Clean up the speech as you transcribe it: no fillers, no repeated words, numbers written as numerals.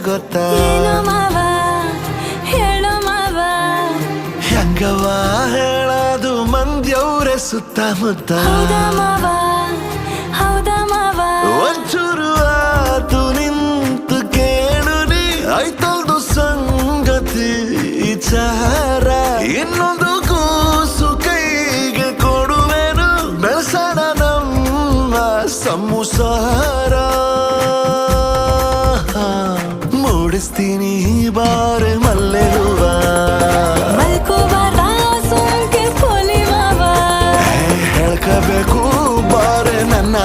ಗೊತ್ತಾ ಏನೋ ಮಾವ ಹೇಳೋ ಮಾವ ಹೆಂಗವ ಹೇಳದು ಮಂದ್ಯವ್ರೆ ಸುತ್ತಮುತ್ತ ಹೌದಾ ಮಾವ ಹೌದಾ ಮಾವ ಒಂಚೂರು ಆತು ನಿಂತು ಕೇಳು ನೀ ಆಯ್ತಲ್ದು ಸಂಗತಿ ವಿಚಾರ ಇನ್ನೊಂದು ಕೂಸು ಕೈಗೆ ಕೊಡುವೆನು ಬೆಳಸಣ ನಮ್ಮ ಸಂಸಾರ ಮೂಡಿಸ್ತೀನಿ ಬಾರೆ ಮಲ್ಲೆ ಹೂವ ಮಲ್ಕೋ ಬಾರ ಸುಮ್ಕೆ ಪೋಲಿ ಮಾವ ಹೇಳ್ಕಬೇಕು ಬಾರೆ ನನ್ನ